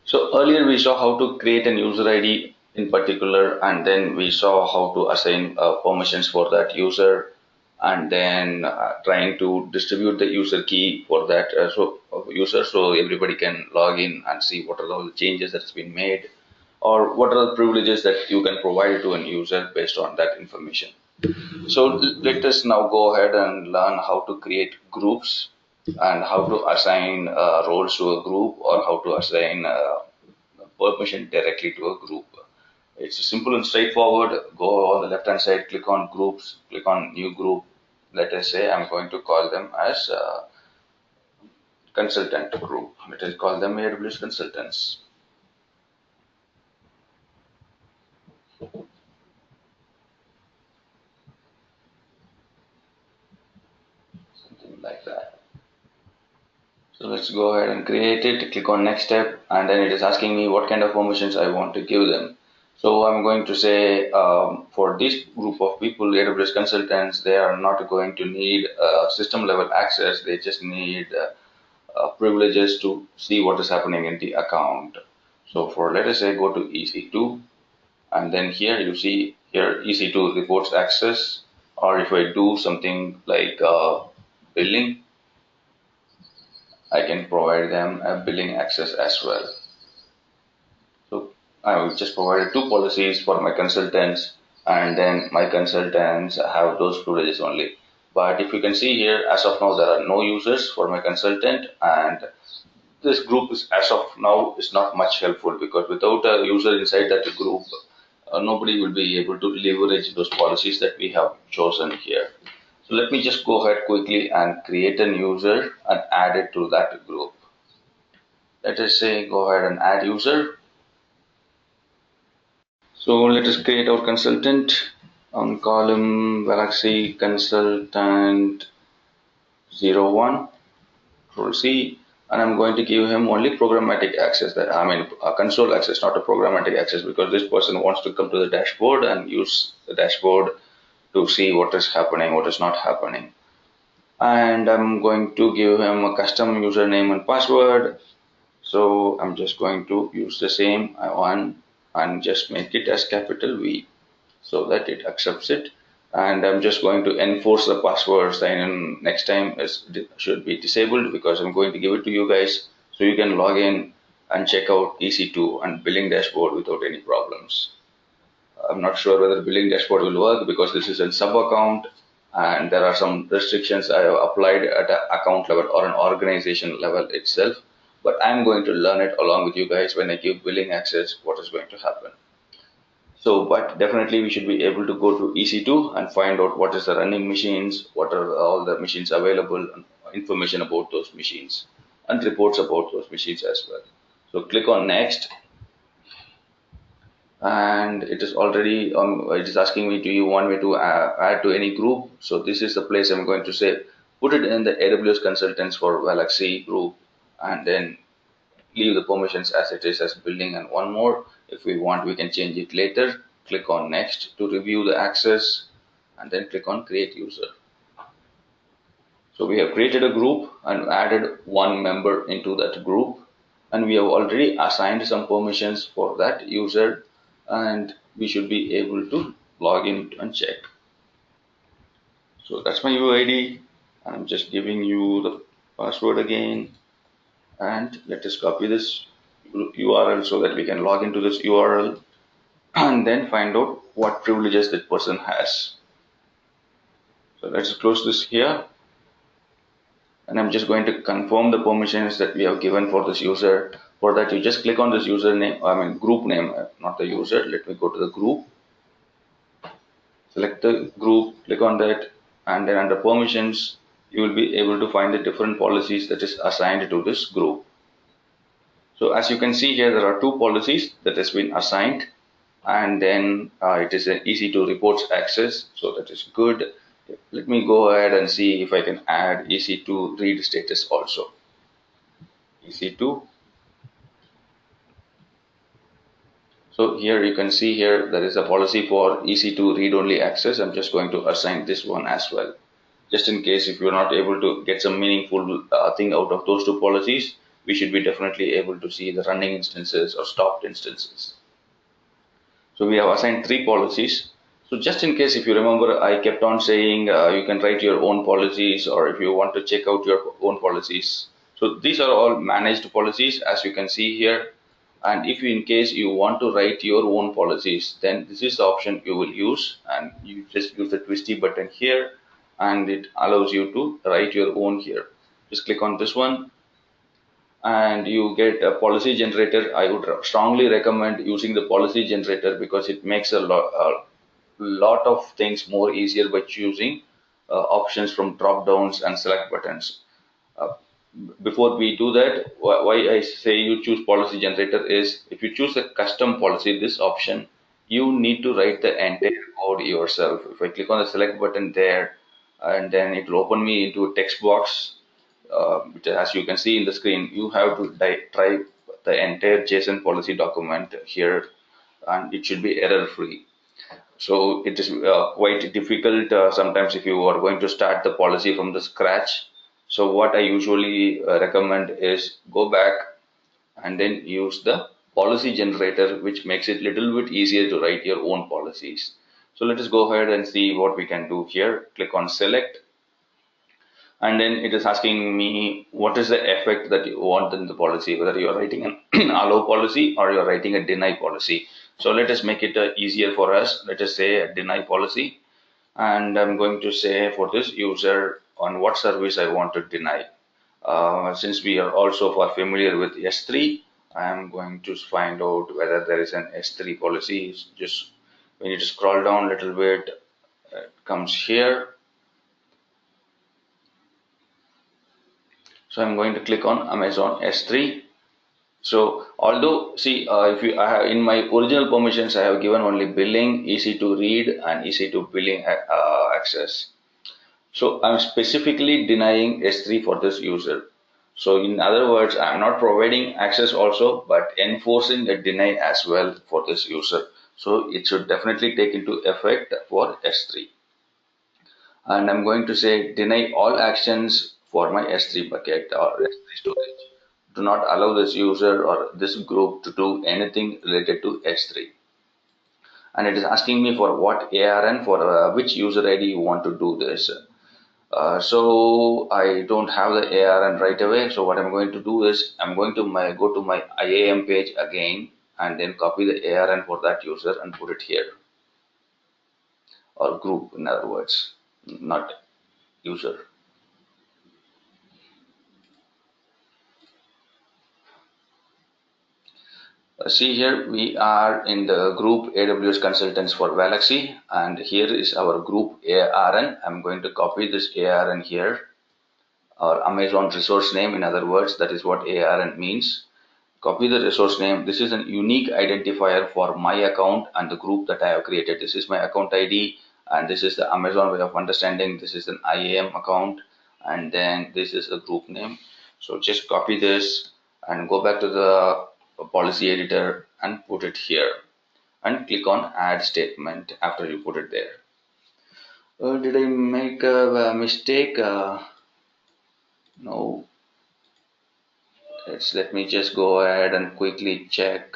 So earlier we saw how to create an user ID in particular, and then we saw how to assign permissions for that user, and then trying to distribute the user key for that user, so everybody can log in and see what are all the changes that's been made, or what are the privileges that you can provide to an user based on that information. So let us now go ahead and learn how to create groups and how to assign roles to a group, or how to assign permission directly to a group. It's simple and straightforward. Go on the left hand side, click on groups, click on new group. Let us say I'm going to call them as consultant group. Let us call them AWS consultants. Something like that. So let's go ahead and create it. Click on next step, and then it is asking me what kind of permissions I want to give them. So I'm going to say for this group of people, AWS consultants, they are not going to need system level access. They just need privileges to see what is happening in the account. So for, let us say, go to EC2, and then here you see here EC2 reports access, or if I do something like billing, I can provide them a billing access as well. So I will just provide two policies for my consultants, and then my consultants have those privileges only. But if you can see here, as of now, there are no users for my consultant, and this group is, as of now, is not much helpful, because without a user inside that group, nobody will be able to leverage those policies that we have chosen here. So let me just go ahead quickly and create an user and add it to that group. Let us say go ahead and add user. So let us create our consultant on column Valaxy consultant 01, control C, and I'm going to give him only programmatic access, that I mean console access, not a programmatic access, because this person wants to come to the dashboard and use the dashboard to see what is happening, what is not happening. And I'm going to give him a custom username and password. So I'm just going to use the same one and just make it as capital V so that it accepts it. And I'm just going to enforce the password sign in next time should be disabled, because I'm going to give it to you guys so you can log in and check out EC2 and billing dashboard without any problems. I'm not sure whether billing dashboard will work, because this is a sub account and there are some restrictions I have applied at an account level or an organization level itself. But I'm going to learn it along with you guys. When I give billing access, what is going to happen. So, but definitely we should be able to go to EC2 and find out what is the running machines, what are all the machines available, and information about those machines, and reports about those machines as well. So click on next, and it is already it is asking me, do you want me to add to any group? So this is the place I'm going to say put it in the AWS consultants for Valaxy group, and then leave the permissions as it is as billing, and one more. If we want, we can change it later. Click on next to review the access, and then click on create user. So we have created a group and added one member into that group, and we have already assigned some permissions for that user, and we should be able to log in and check. So that's my UID. I'm just giving you the password again, and let us copy this URL so that we can log into this URL and then find out what privileges that person has. So let's close this here, and I'm just going to confirm the permissions that we have given for this user. For that, you just click on this username, I mean group name, not the user. Let me go to the group, select the group, click on that, and then under permissions you will be able to find the different policies that is assigned to this group. So as you can see here, there are two policies that has been assigned, and then it is an EC2 reports access, so that is good. Let me go ahead and see if I can add EC2 read status also. EC2. So here you can see here there is a policy for EC2 read only access. I'm just going to assign this one as well, just in case if you're not able to get some meaningful thing out of those two policies. we should be definitely able to see the running instances or stopped instances. So we have assigned 3 policies. So just in case, if you remember, I kept on saying you can write your own policies, or if you want to check out your own policies. So these are all managed policies, as you can see here. And if in case you want to write your own policies, then this is the option you will use, and you just use the twisty button here, and it allows you to write your own here. Just click on this one, and you get a policy generator. I would strongly recommend using the policy generator because it makes a lot of things more easier by choosing options from drop downs and select buttons. Uh, Before we do that, why I say you choose policy generator is, if you choose a custom policy, this option, you need to write the entire code yourself. If I click on the select button there, and then it will open me into a text box, which, as you can see in the screen, you have to type the entire JSON policy document here, and it should be error free. So it is quite difficult sometimes if you are going to start the policy from the scratch. So what I usually recommend is go back and then use the policy generator, which makes it a little bit easier to write your own policies. So let us go ahead and see what we can do here. Click on select, and then it is asking me what is the effect that you want in the policy, whether you are writing an allow policy or you are writing a deny policy. So let us make it easier for us. Let us say a deny policy, and I'm going to say for this user on what service I want to deny. Since we are also familiar with S3, I am going to find out whether there is an S3 policy. Just when you scroll down a little bit, it comes here. So I'm going to click on Amazon S3. So although see, if you I have, in my original permissions, I have given only billing, EC2 read, and EC2 billing access. So I'm specifically denying S3 for this user. So in other words, I'm not providing access also, but enforcing a deny as well for this user. So it should definitely take into effect for S3. And I'm going to say deny all actions for my S3 bucket or S3 storage. Do not allow this user or this group to do anything related to S3. And it is asking me for what ARN, for which user ID you want to do this. So I don't have the ARN right away. So what I'm going to do is I'm going to go to my IAM page again, and then copy the ARN for that user and put it here, or group, in other words, not user. See here, we are in the group AWS consultants for Valaxy, and here is our group ARN. I'm going to copy this ARN here, or Amazon resource name, in other words. That is what ARN means. Copy the resource name. This is a unique identifier for my account and the group that I have created. This is my account ID, and this is the Amazon way of understanding. This is an IAM account, and then this is the group name. So just copy this and go back to the policy editor and put it here, and click on add statement after you put it there. Did I make a mistake? No. Let me just go ahead and quickly check.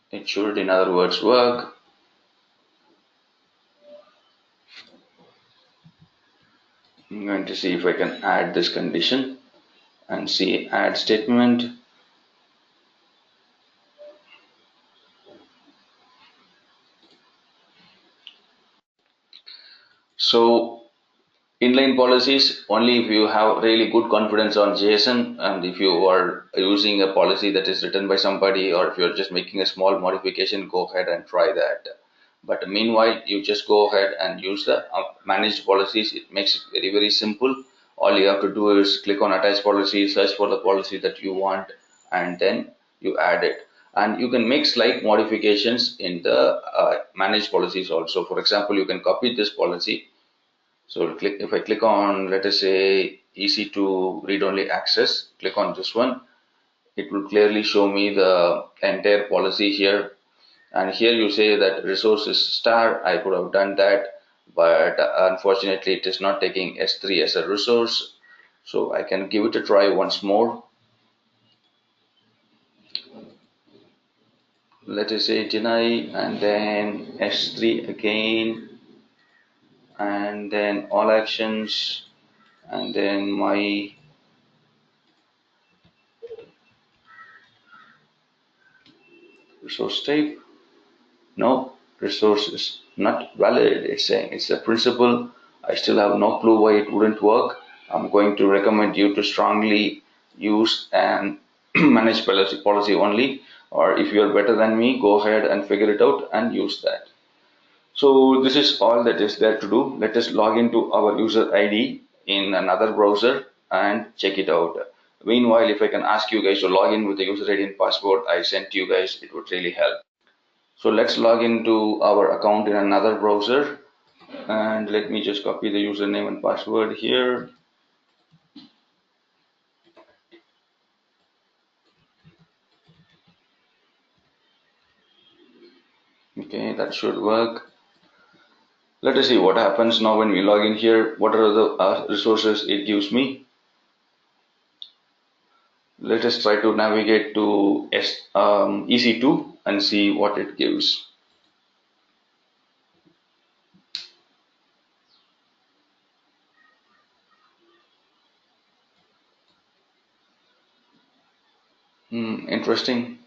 It should, in other words, work. I'm going to see if I can add this condition and see add statement. So inline policies, only if you have really good confidence on JSON, and if you are using a policy that is written by somebody, or if you're just making a small modification, go ahead and try that. But meanwhile, you just go ahead and use the managed policies. It makes it very, very simple. All you have to do is click on attach policy, search for the policy that you want, and then you add it. And you can make slight modifications in the managed policies also. For example, you can copy this policy. So if I click on, let us say, EC2 read-only access, click on this one, it will clearly show me the entire policy here. And here you say that resources star, I could have done that. but unfortunately it is not taking S3 as a resource. So I can give it a try once more. Let us say deny and then S3 again, and then all actions, and then my resource type. No, resource is not valid. It's saying it's a principle. I still have no clue why it wouldn't work. I'm going to recommend you to strongly use and manage policy only. Or if you're better than me, go ahead and figure it out and use that. So this is all that is there to do. Let us log into our user ID in another browser and check it out. Meanwhile, if I can ask you guys to log in with the user ID and password I sent you guys, it would really help. So let's log into our account in another browser, and let me just copy the username and password here. Okay, that should work. Let us see what happens now when we log in here. What are the resources it gives me? Let us try to navigate to EC2 and see what it gives. Interesting.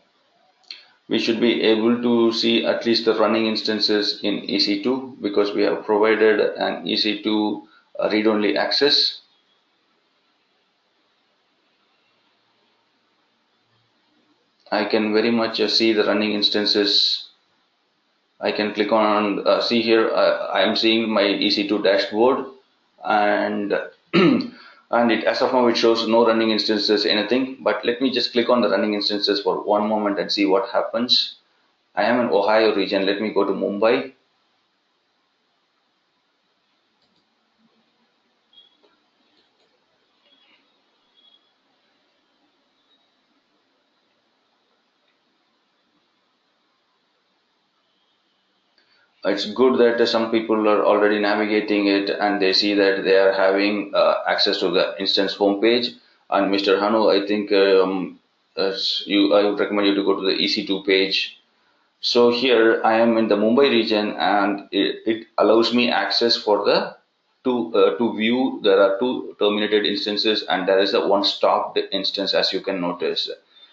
We should be able to see at least the running instances in EC2 because we have provided an EC2 read-only access. I can very much see the running instances. I can click on see here. I am seeing my EC2 dashboard, and and it as of now it shows no running instances anything. But let me just click on the running instances for one moment and see what happens. I am in Ohio region. Let me go to Mumbai. It's good that some people are already navigating it and they see that they are having access to the instance homepage. And Mr. Hanu, I think I would recommend you to go to the EC2 page. So here I am in the Mumbai region, and it allows me access for the to view. There are two terminated instances, and there is a one stopped instance, as you can notice.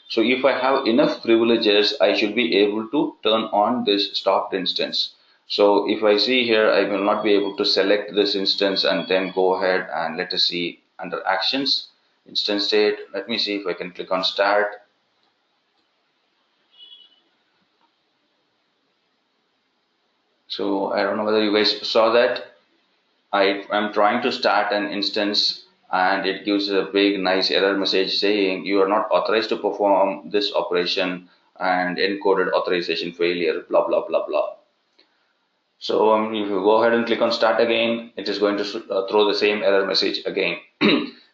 So if I have enough privileges, I should be able to turn on this stopped instance. So if I see here, I will not be able to select this instance and then go ahead and let us see under actions, instance state. Let me see if I can click on start. So I don't know whether you guys saw that. I am trying to start an instance and it gives a big nice error message saying you are not authorized to perform this operation and encoded authorization failure, blah blah blah blah. So if you go ahead and click on start again, it is going to throw the same error message again.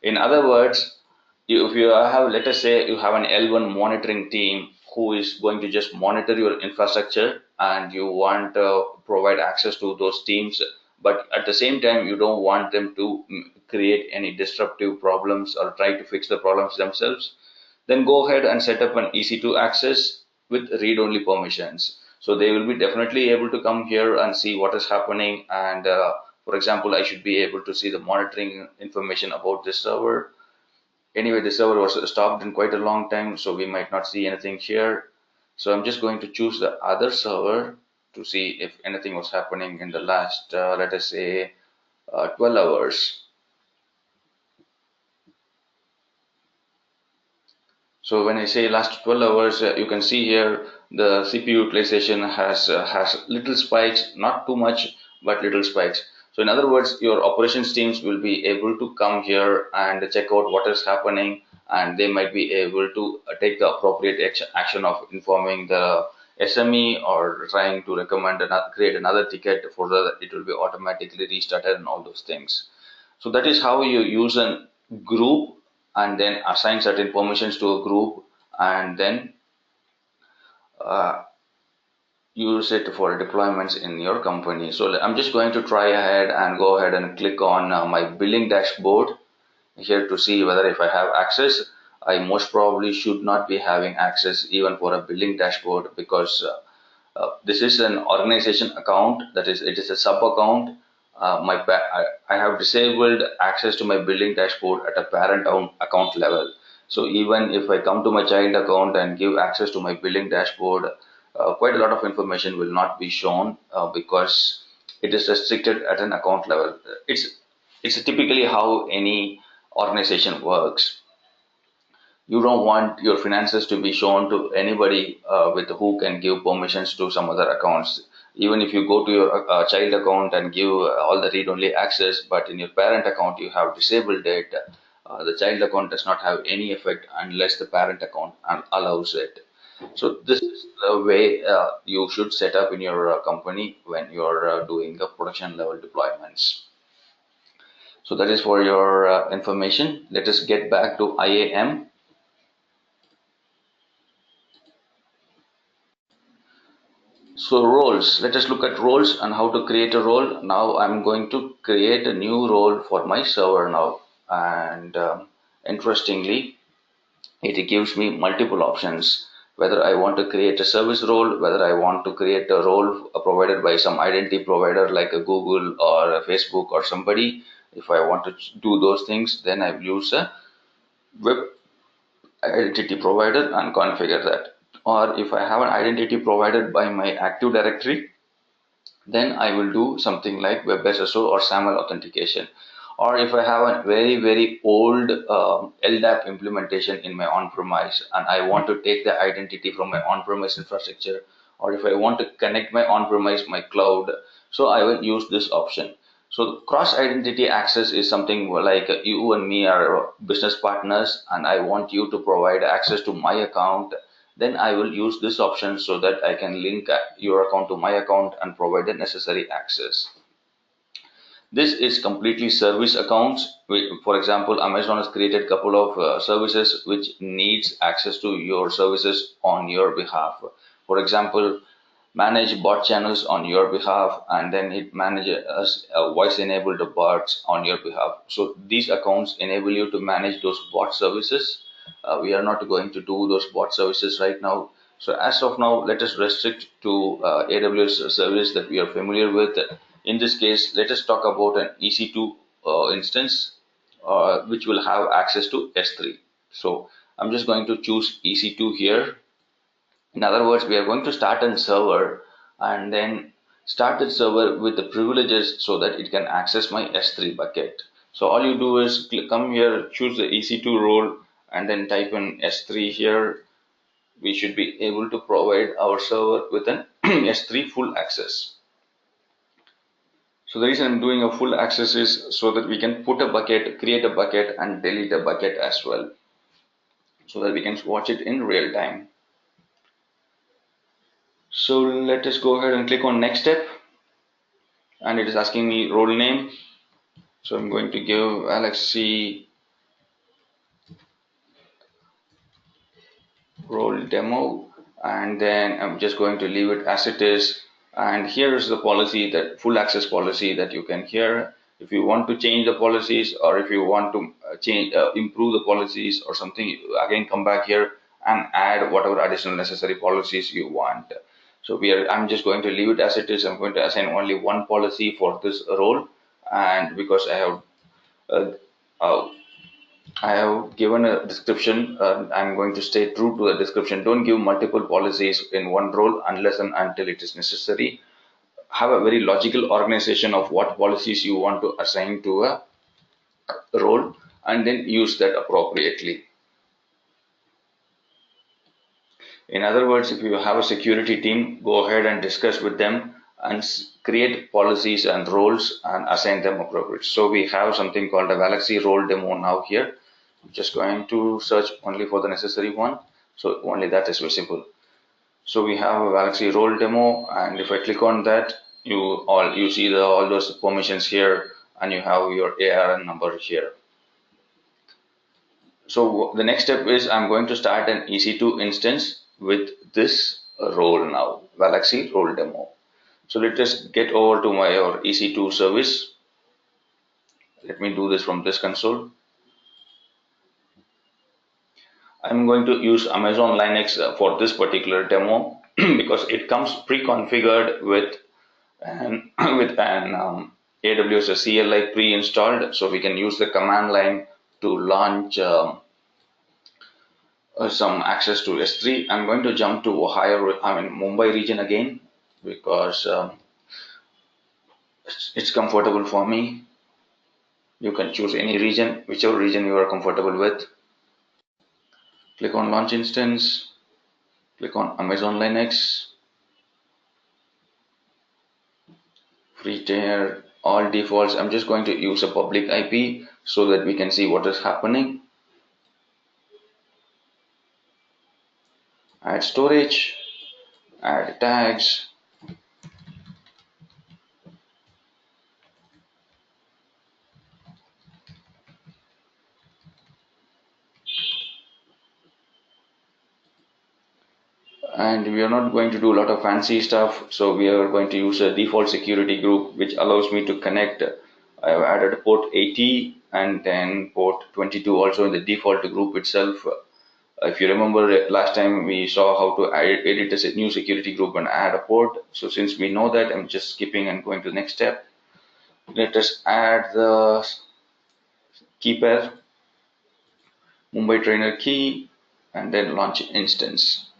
In other words, if you have, let us say you have an L1 monitoring team who is going to just monitor your infrastructure, and you want to provide access to those teams, but at the same time you don't want them to create any disruptive problems or try to fix the problems themselves, then go ahead and set up an EC2 access with read-only permissions. So they will be definitely able to come here and see what is happening. And for example, I should be able to see the monitoring information about this server. Anyway, the server was stopped in quite a long time, so we might not see anything here. So I'm just going to choose the other server to see if anything was happening in the last, let us say, 12 hours. So when I say last 12 hours, you can see here the CPU utilization has little spikes, not too much, but little spikes. So in other words, your operations teams will be able to come here and check out what is happening, and they might be able to take the appropriate action of informing the SME or trying to recommend create another ticket for that it will be automatically restarted and all those things. So that is how you use a group and then assign certain permissions to a group, and then uh, use it for deployments in your company. So I'm just going to try ahead and go ahead and click on my billing dashboard here to see whether if I have access. I most probably should not be having access even for a billing dashboard, because this is an organization account, that is, it is a sub account. I have disabled access to my billing dashboard at a parent account level. So even if I come to my child account and give access to my billing dashboard, quite a lot of information will not be shown, because it is restricted at an account level. It's typically how any organization works. You don't want your finances to be shown to anybody with who can give permissions to some other accounts. Even if you go to your child account and give all the read-only access, but in your parent account you have disabled it, the child account does not have any effect unless the parent account allows it. So this is the way you should set up in your company when you're doing the production level deployments. So that is for your information. Let us get back to IAM. So roles, let us look at roles and how to create a role. Now I'm going to create a new role for my server now, and interestingly, it gives me multiple options, whether I want to create a service role, whether I want to create a role provided by some identity provider like a Google or a Facebook or somebody. If I want to do those things, then I will use a web identity provider and configure that. Or if I have an identity provided by my Active Directory, then I will do something like WebSSO or SAML authentication. Or if I have a very old LDAP implementation in my on-premise and I want to take the identity from my on-premise infrastructure, or if I want to connect my on-premise, my cloud, so I will use this option. So cross-identity access is something like you and me are business partners and I want you to provide access to my account, then I will use this option so that I can link your account to my account and provide the necessary access. This is completely service accounts. For example, Amazon has created a couple of services which needs access to your services on your behalf. For example, manage bot channels on your behalf, and then it manages voice enabled bots on your behalf. So these accounts enable you to manage those bot services. We are not going to do those bot services right now. So as of now, let us restrict to AWS service that we are familiar with. In this case, let us talk about an EC2 instance which will have access to S3. So I'm just going to choose EC2 here. In other words, we are going to start a server and then start the server with the privileges so that it can access my S3 bucket. So all you do is come here, choose the EC2 role, and then type in S3 here. We should be able to provide our server with an S3 full access. So the reason I'm doing a full access is so that we can put a bucket, create a bucket, and delete a bucket as well, so that we can watch it in real time. So let us go ahead and click on next step, and it is asking me role name. So I'm going to give Valaxy role demo, and then I'm just going to leave it as it is. And here is the policy, that full access policy that you can hear. If you want to change the policies, or if you want to improve the policies or something, again come back here and add whatever additional necessary policies you want. So I'm just going to leave it as it is. I'm going to assign only one policy for this role, and because uh, uh, I have given a description, I'm going to stay true to the description. Don't give multiple policies in one role unless and until it is necessary. Have a very logical organization of what policies you want to assign to a role, and then use that appropriately. In other words, if you have a security team, go ahead and discuss with them and create policies and roles and assign them appropriate. So we have something called a Valaxy role demo now here. I'm just going to search only for the necessary one. So only that is visible. So we have a Valaxy role demo, and if I click on that, you see all those permissions here, and you have your ARN number here. So the next step is I'm going to start an EC2 instance with this role now. Valaxy role demo. So let us get over to my EC2 service. Let me do this from this console. I'm going to use Amazon Linux for this particular demo because it comes pre-configured with an, AWS CLI pre-installed, so we can use the command line to launch some access to S3. I'm going to jump to Mumbai region again because it's comfortable for me. You can choose any region, whichever region you are comfortable with. Click on launch instance, click on Amazon Linux, free tier, all defaults. I'm just going to use a public IP so that we can see what is happening. Add storage, add tags, and we are not going to do a lot of fancy stuff, so we are going to use a default security group which allows me to connect. I have added port 80 and then port 22 also in the default group itself. If you remember last time we saw how to edit a new security group and add a port. So since we know that, I'm just skipping and going to the next step. Let us add the key pair, Mumbai trainer key, and then launch instance.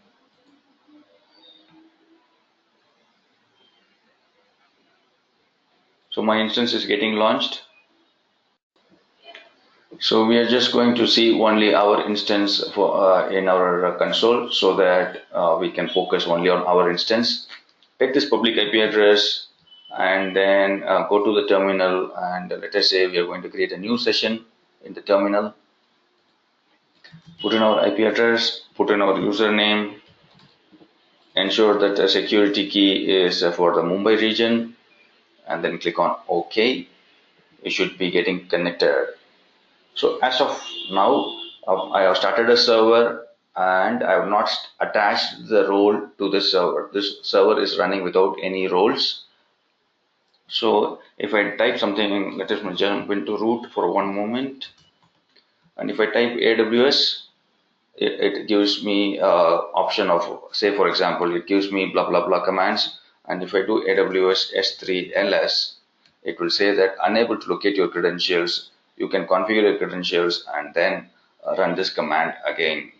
So my instance is getting launched. So we are just going to see only our instance for in our console so that we can focus only on our instance. Take this public IP address and then go to the terminal, and let us say we are going to create a new session in the terminal. Put in our IP address, put in our username, ensure that the security key is for the Mumbai region, and then click on OK. You should be getting connected. So as of now, I have started a server and I have not attached the role to the server. This server is running without any roles. So if I type something, let us jump into root for one moment. And if I type AWS, it gives me option of, say for example, it gives me blah blah blah commands. And if I do AWS S3 LS, it will say that unable to locate your credentials. You can configure your credentials and then run this command again.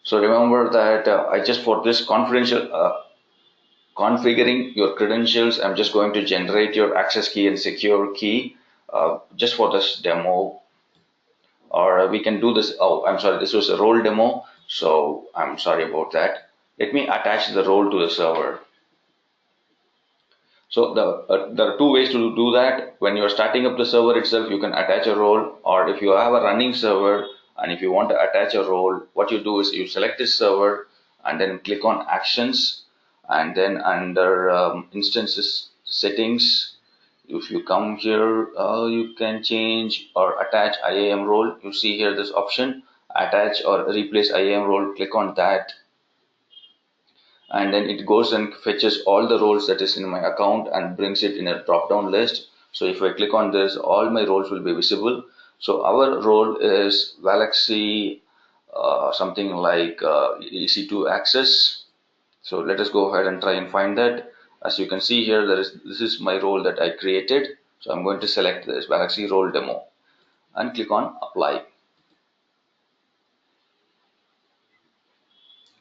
So remember that I just for this confidential configuring your credentials, I'm just going to generate your access key and secure key just for this demo. Or we can do this. Oh, I'm sorry, this was a role demo, so I'm sorry about that. Let me attach the role to the server. So there are two ways to do that. When you're starting up the server itself, you can attach a role, or if you have a running server and if you want to attach a role, what you do is you select this server and then click on actions, and then under instances settings, if you come here, you can change or attach IAM role. You see here this option, attach or replace IAM role. Click on that, and then it goes and fetches all the roles that is in my account and brings it in a drop down list. So if I click on this, all my roles will be visible. So our role is Valaxy something like EC2 access. So let us go ahead and try and find that. As you can see here, this is my role that I created. So I'm going to select this Valaxy role demo and click on apply.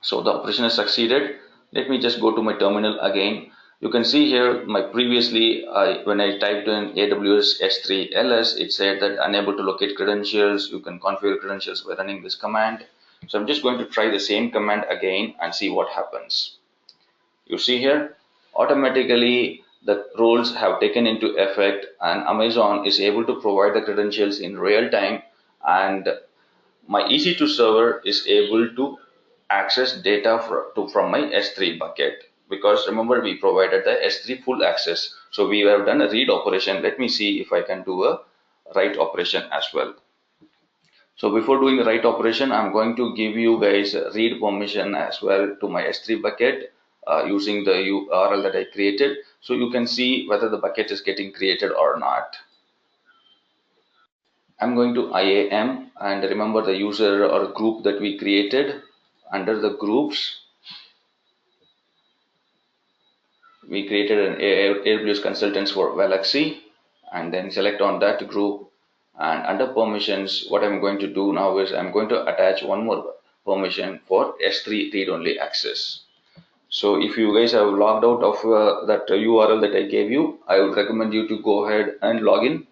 So the operation has succeeded. Let me just go to my terminal again. You can see here my previously when I typed in AWS S3 LS, it said that unable to locate credentials. You can configure credentials by running this command. So I'm just going to try the same command again and see what happens. You see here, automatically the roles have taken into effect and Amazon is able to provide the credentials in real time, and my EC2 server is able to access data from my S3 bucket, because remember we provided the S3 full access. So we have done a read operation. Let me see if I can do a write operation as well. So before doing the write operation, I'm going to give you guys a read permission as well to my S3 bucket. using the URL that I created, so you can see whether the bucket is getting created or not. I'm going to IAM, and remember the user or group that we created. Under the groups, we created an AWS consultants for Valaxy, and then select on that group. And under permissions, what I'm going to do now is I'm going to attach one more permission for S3 read-only access. So if you guys have logged out of that URL that I gave you, I would recommend you to go ahead and log in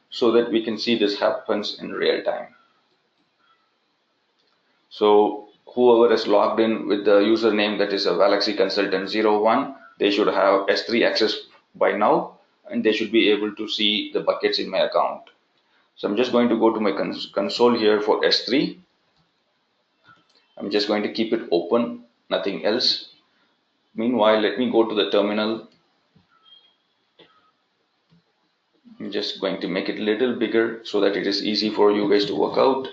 so that we can see this happens in real time. So whoever is logged in with the username that is a Valaxy Consultant 01, they should have S3 access by now, and they should be able to see the buckets in my account. So I'm just going to go to my console here for S3. I'm just going to keep it open, nothing else. Meanwhile, let me go to the terminal. I'm just going to make it a little bigger so that it is easy for you guys to work out.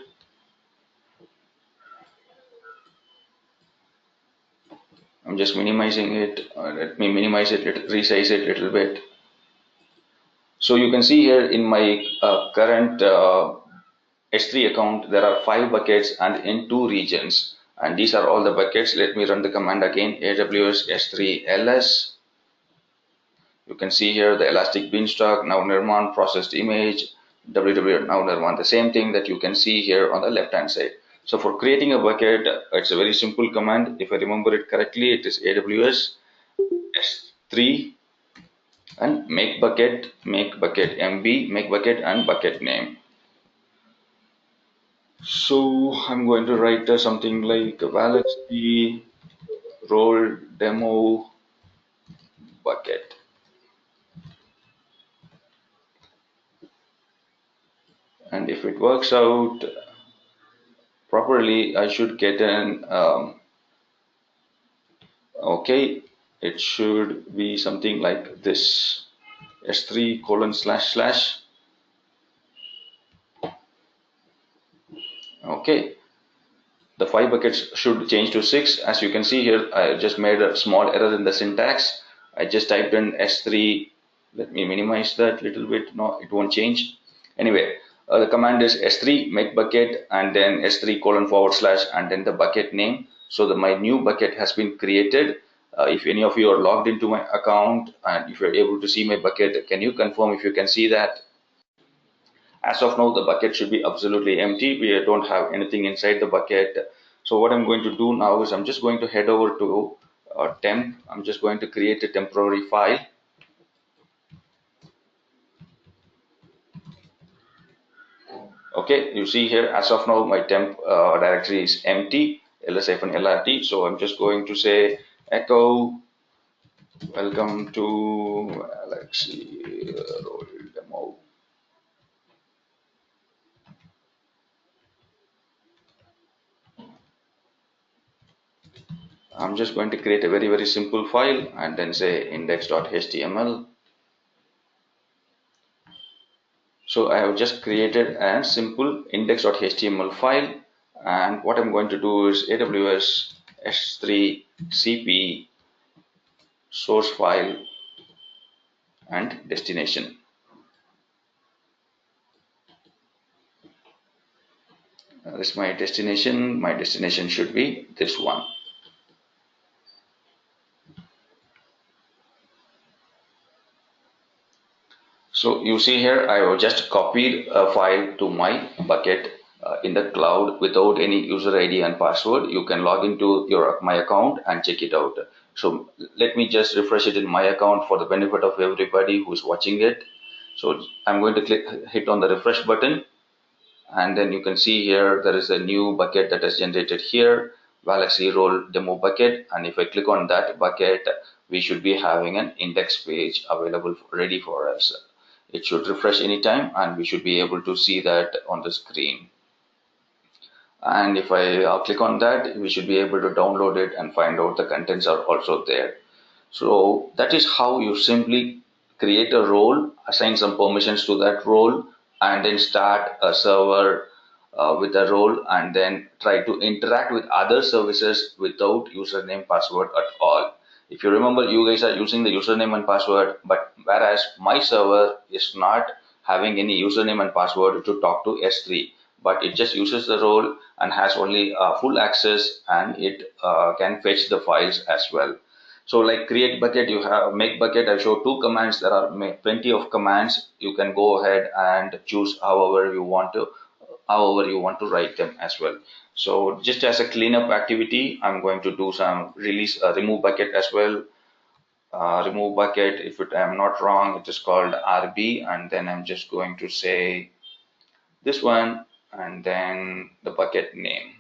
I'm just minimizing it. Let me minimize it, resize it a little bit. So you can see here in my current S3 account, there are 5 buckets and in 2 regions. And these are all the buckets. Let me run the command again, AWS S3 ls. You can see here the Elastic Beanstalk, now Nirman, processed image, www now Nirman, the same thing that you can see here on the left hand side. So for creating a bucket, it's a very simple command. If I remember it correctly, it is AWS S3 and make bucket MB, make bucket and bucket name. So I'm going to write something like Valaxy role demo bucket. And if it works out properly, I should get an okay, it should be something like this, S3:// okay. The 5 buckets should change to 6. As you can see here, I just made a small error in the syntax. I just typed in S3. Let me minimize that a little bit. No, it won't change. Anyway, the command is S3 make bucket and then S3:/ and then the bucket name. So that my new bucket has been created. If any of you are logged into my account and if you're able to see my bucket, can you confirm if you can see that? As of now, the bucket should be absolutely empty. We don't have anything inside the bucket. So what I'm going to do now is I'm just going to head over to temp. I'm just going to create a temporary file. Okay, you see here, as of now, my temp directory is empty, ls-lrt. So I'm just going to say echo welcome to Valaxy role demo. I'm just going to create a very simple file and then say index.html. So I have just created a simple index.html file, and what I'm going to do is AWS S3 CP source file and destination. This is my destination. My destination should be this one. So you see here, I have just copied a file to my bucket in the cloud without any user ID and password. You can log into my account and check it out. So let me just refresh it in my account for the benefit of everybody who is watching it. So I'm going to hit on the refresh button, and then you can see here there is a new bucket that is generated here, Valaxy role demo bucket. And if I click on that bucket, we should be having an index page available ready for us. It should refresh anytime and we should be able to see that on the screen. And if I click on that, we should be able to download it and find out the contents are also there. So that is how you simply create a role, assign some permissions to that role, and then start a server with a role, and then try to interact with other services without username password at all. If you remember, you guys are using the username and password, but whereas my server is not having any username and password to talk to S3, but it just uses the role and has only full access, and it can fetch the files as well. So like create bucket, you have make bucket. I show two commands. There are plenty of commands. You can go ahead and choose however you want to write them as well. So just as a cleanup activity, I'm going to do some remove bucket as well. Remove bucket, if I'm not wrong, it is called RB, and then I'm just going to say this one and then the bucket name.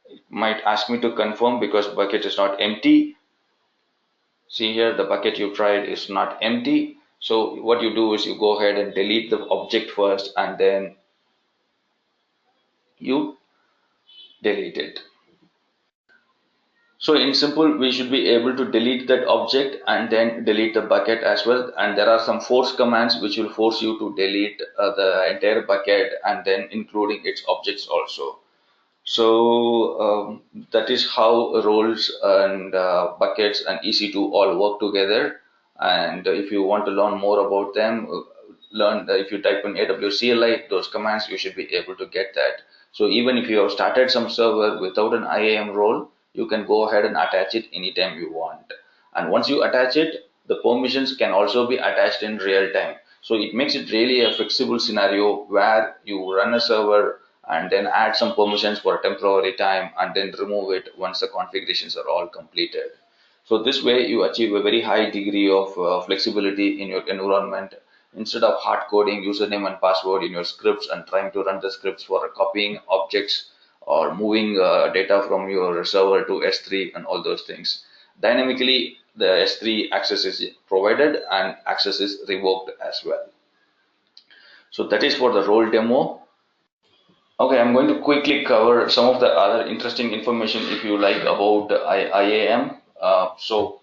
It might ask me to confirm because bucket is not empty. See here, the bucket you tried is not empty. So what you do is you go ahead and delete the object first, and then you delete it. So in simple, we should be able to delete that object and then delete the bucket as well. And there are some force commands which will force you to delete the entire bucket and then including its objects also. So that is how roles and buckets and EC2 all work together. And if you want to learn more about them, if you type in AWS CLI, those commands, you should be able to get that. So even if you have started some server without an IAM role, you can go ahead and attach it anytime you want. And once you attach it, the permissions can also be attached in real time. So it makes it really a fixable scenario where you run a server and then add some permissions for a temporary time and then remove it once the configurations are all completed. So this way you achieve a very high degree of flexibility in your environment. Instead of hard coding username and password in your scripts and trying to run the scripts for copying objects or moving data from your server to S3 and all those things. Dynamically, the S3 access is provided and access is revoked as well. So that is for the role demo. Okay, I'm going to quickly cover some of the other interesting information if you like about IAM. So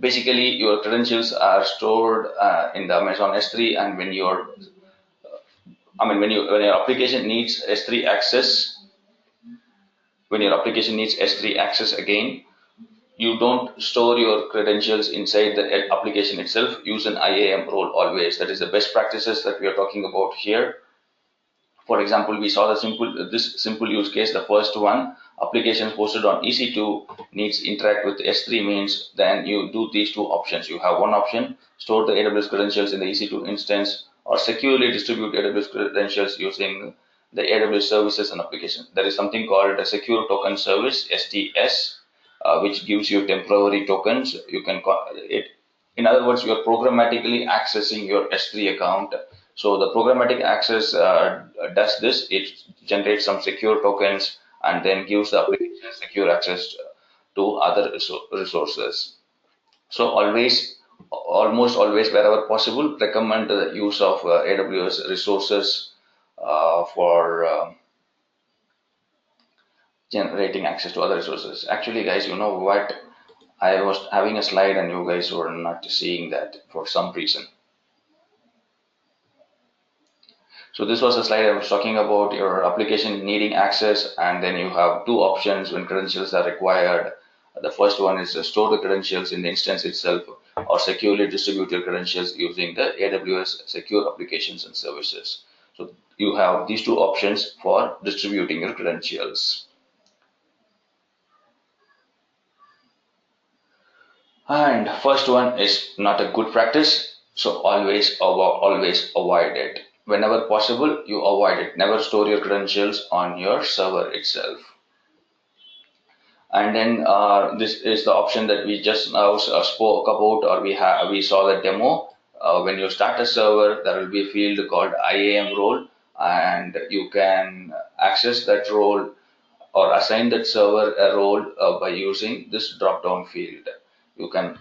basically, your credentials are stored in the Amazon S3, and when when your application needs S3 access, when your application needs S3 access again, you don't store your credentials inside the application itself. Use an IAM role always. That is the best practices that we are talking about here. For example, we saw this simple use case. The first one, applications hosted on EC2 needs interact with S3 means then you do these two options. You have one option, store the AWS credentials in the EC2 instance, or securely distribute AWS credentials using the AWS services and application. There is something called a secure token service, STS, which gives you temporary tokens. You can call it. In other words, you are programmatically accessing your S3 account. So the programmatic access does this. It generates some secure tokens and then gives the application secure access to other resources. So almost always, wherever possible, recommend the use of AWS resources for generating access to other resources. Actually, guys, you know what? I was having a slide and you guys were not seeing that for some reason. So this was a slide I was talking about your application needing access, and then you have two options when credentials are required. The first one is to store the credentials in the instance itself or securely distribute your credentials using the AWS secure applications and services. So you have these two options for distributing your credentials. And first one is not a good practice, so always avoid it. Whenever possible, you avoid it. Never store your credentials on your server itself. And then this is the option that we just now spoke about, or we saw the demo. When you start a server, there will be a field called IAM role, and you can access that role or assign that server a role by using this drop-down field. You can.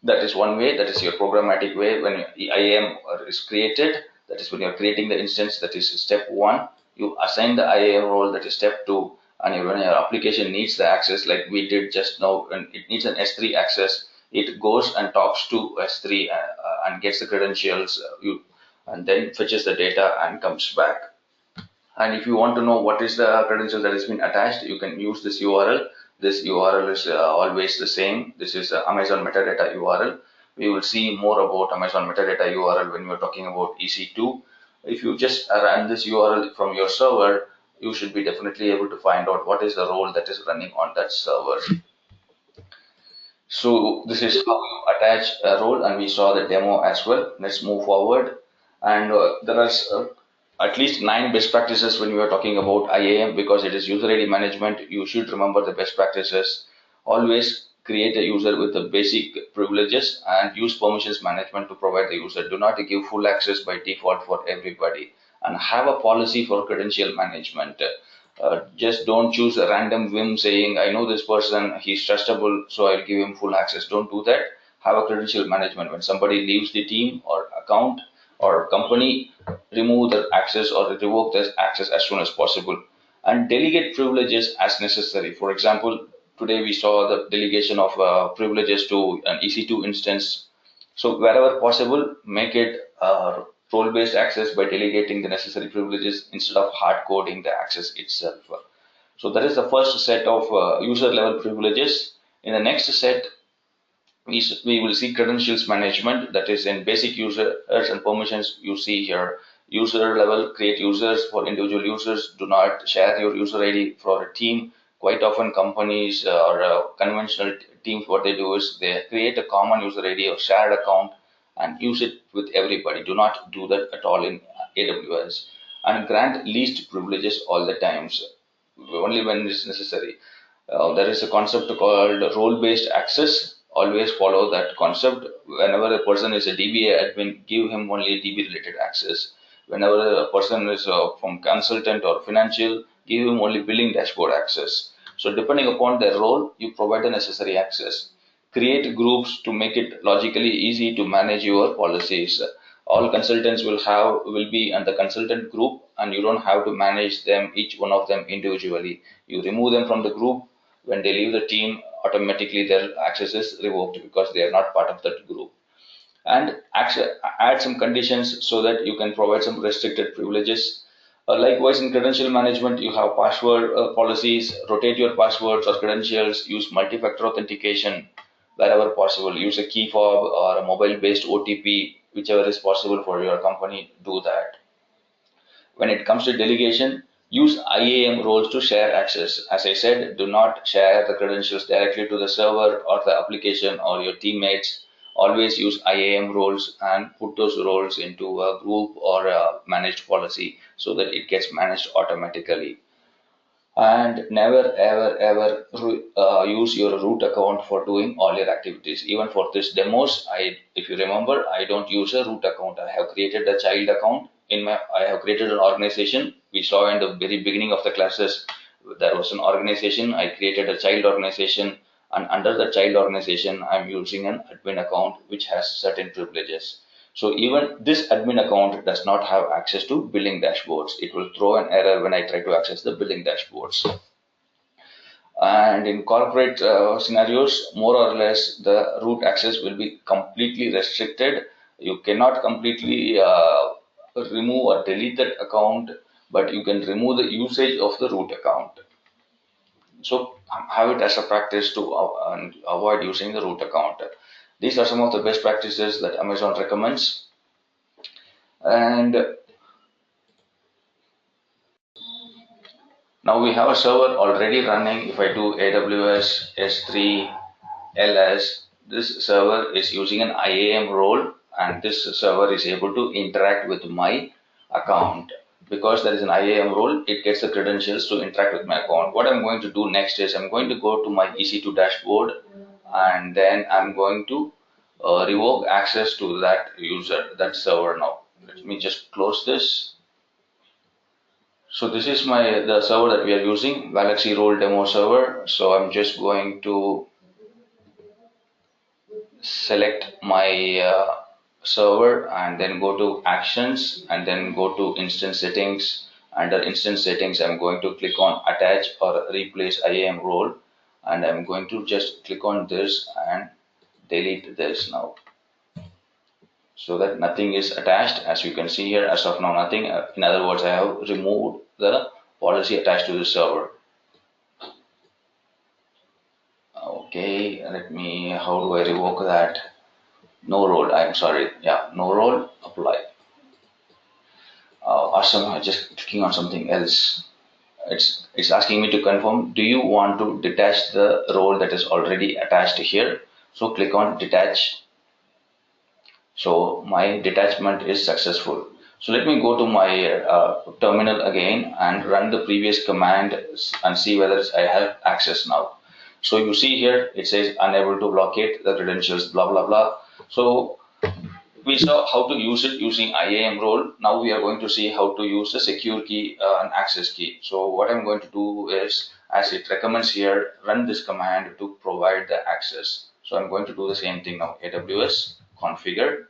That is one way. That is your programmatic way. When IAM is created, that is when you're creating the instance. That is step one. You assign the IAM role. That is step two. And when your application needs the access, like we did just now, when it needs an S3 access, it goes and talks to S3 and gets the credentials, and then fetches the data and comes back. And if you want to know what is the credential that has been attached, you can use this URL. This URL is always the same. This is Amazon metadata URL. We will see more about Amazon metadata URL when we're talking about EC2. If you just run this URL from your server, you should be definitely able to find out what is the role that is running on that server. So this is how you attach a role, and we saw the demo as well. Let's move forward. And there are at least 9 best practices when we are talking about IAM, because it is user ID management. You should remember the best practices. Always create a user with the basic privileges and use permissions management to provide the user. Do not give full access by default for everybody, and have a policy for credential management. Just don't choose a random whim saying, I know this person, he's trustable, so I'll give him full access. Don't do that. Have a credential management. When somebody leaves the team or account or company, remove the access or revoke the access as soon as possible. And delegate privileges as necessary. For example, today we saw the delegation of privileges to an EC2 instance. So wherever possible, make it role-based access by delegating the necessary privileges instead of hard coding the access itself. So that is the first set of user level privileges. In the next set, we will see credentials management, that is in basic users and permissions. You see here user level, create users for individual users. Do not share your user ID for a team. Quite often companies or conventional teams, what they do is they create a common user ID or shared account and use it with everybody. Do not do that at all in AWS. And grant least privileges all the times, only when it's necessary. There is a concept called role-based access. Always follow that concept. Whenever a person is a DBA admin, give him only DB-related access. Whenever a person is from consultant or financial, give him only billing dashboard access. So depending upon their role, you provide the necessary access. Create groups to make it logically easy to manage your policies. All consultants will be in the consultant group, and you don't have to manage them, each one of them individually. You remove them from the group. When they leave the team, automatically their access is revoked because they are not part of that group. And add some conditions so that you can provide some restricted privileges. Likewise, in credential management, you have password policies. Rotate your passwords or credentials. Use multi-factor authentication wherever possible. Use a key fob or a mobile-based OTP, whichever is possible for your company. Do that. When it comes to delegation, use IAM roles to share access. As I said, do not share the credentials directly to the server or the application or your teammates. Always use IAM roles and put those roles into a group or a managed policy so that it gets managed automatically. And never ever use your root account for doing all your activities. Even for this demos, if you remember, I don't use a root account. I have created a child account. I have created an organization. We saw in the very beginning of the classes, there was an organization. I created a child organization, and under the child organization, I'm using an admin account which has certain privileges. So even this admin account does not have access to billing dashboards. It will throw an error when I try to access the billing dashboards. And in corporate scenarios, more or less, the root access will be completely restricted. You cannot completely remove or delete that account, but you can remove the usage of the root account. So have it as a practice to avoid using the root account. These are some of the best practices that Amazon recommends. And now we have a server already running. If I do AWS S3 LS, this server is using an IAM role, and this server is able to interact with my account. Because there is an IAM role, it gets the credentials to interact with my account. What I'm going to do next is I'm going to go to my EC2 dashboard, and then I'm going to revoke access to that user, that server now. Let me just close this. So this is the server that we are using, Valaxy role demo server. So I'm just going to select my server and then go to actions and then go to instance settings. Under instance settings, I'm going to click on attach or replace IAM role, and I'm going to just click on this and delete this now, so that nothing is attached. As you can see here, as of now, nothing. In other words, I have removed the policy attached to the server. Okay, let me, how do I revoke that? No role, I'm sorry. Yeah, no role, apply. Awesome, I'm just clicking on something else. It's asking me to confirm, do you want to detach the role that is already attached here? So click on detach. So my detachment is successful. So let me go to my terminal again and run the previous command and see whether I have access now. So you see here it says unable to locate the credentials, blah blah blah. So we saw how to use it using IAM role. Now we are going to see how to use the secure key and access key. So what I'm going to do is, as it recommends here, run this command to provide the access. So I'm going to do the same thing now. AWS configure,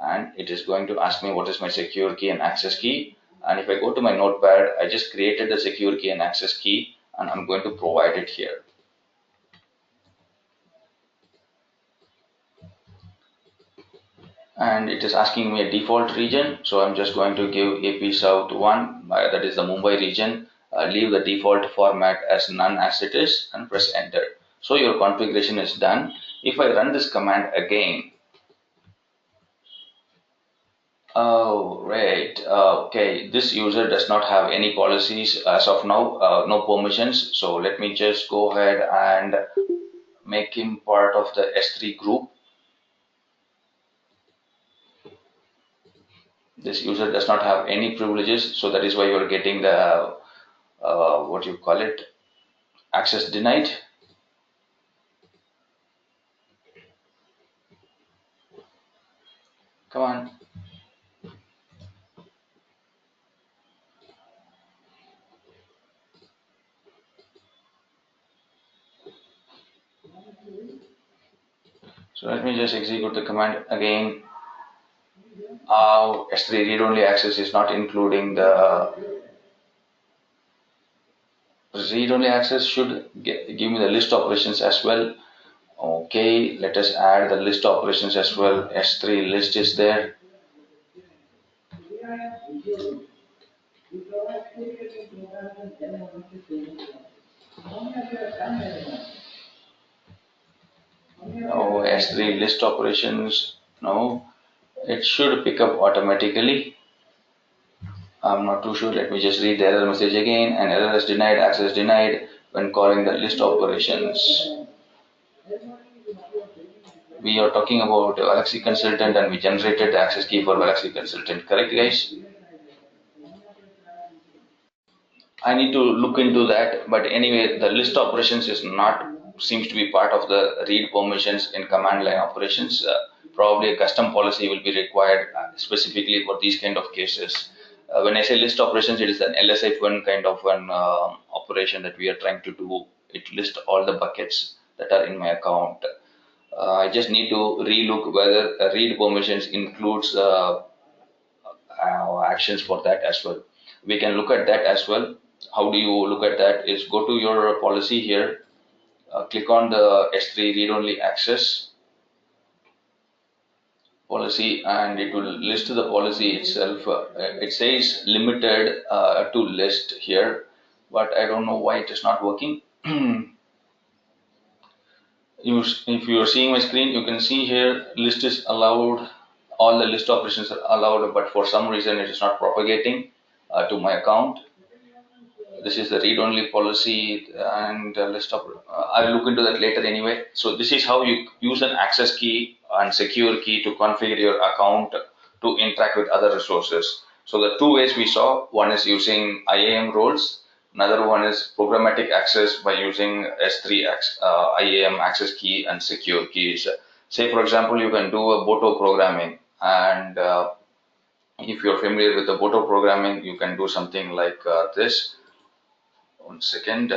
and it is going to ask me what is my secure key and access key. And if I go to my notepad, I just created the secure key and access key, and I'm going to provide it here. And it is asking me a default region, so I'm just going to give AP South 1, that is the Mumbai region. Leave the default format as none as it is and press enter. So your configuration is done. If I run this command again, oh right, okay, this user does not have any policies as of now, no permissions. So let me just go ahead and make him part of the S3 group. This user does not have any privileges, so that is why you are getting the what you call it, access denied. Come on. So let me just execute the command again. S3 read-only access is not including the read-only access, should give me the list operations as well. Okay, let us add the list operations as well. S3 list is there. Oh, S3 list operations. No, it should pick up automatically. I'm not too sure. Let me just read the error message again. An error is denied, access denied when calling the list operations. We are talking about Valaxy consultant and we generated the access key for Valaxy consultant. Correct, guys? I need to look into that. But anyway, the list operations is not, seems to be part of the read permissions in command line operations. Probably a custom policy will be required specifically for these kind of cases. When I say list operations, it is an LSF1 kind of an operation that we are trying to do. It lists all the buckets that are in my account. I just need to relook whether read permissions includes actions for that as well. We can look at that as well. How do you look at that? Is go to your policy here, click on the S3 read-only access policy, and it will list the policy itself. It says limited to list here, but I don't know why it is not working. If you are seeing my screen, you can see here list is allowed, all the list operations are allowed, but for some reason it is not propagating to my account. This is the read-only policy and list of, I'll look into that later anyway. So this is how you use an access key and secure key to configure your account to interact with other resources. So the two ways we saw, one is using IAM roles, another one is programmatic access by using S3 IAM access key and secure keys. Say for example, you can do a Boto programming, and if you're familiar with the Boto programming, you can do something like this. 1 second.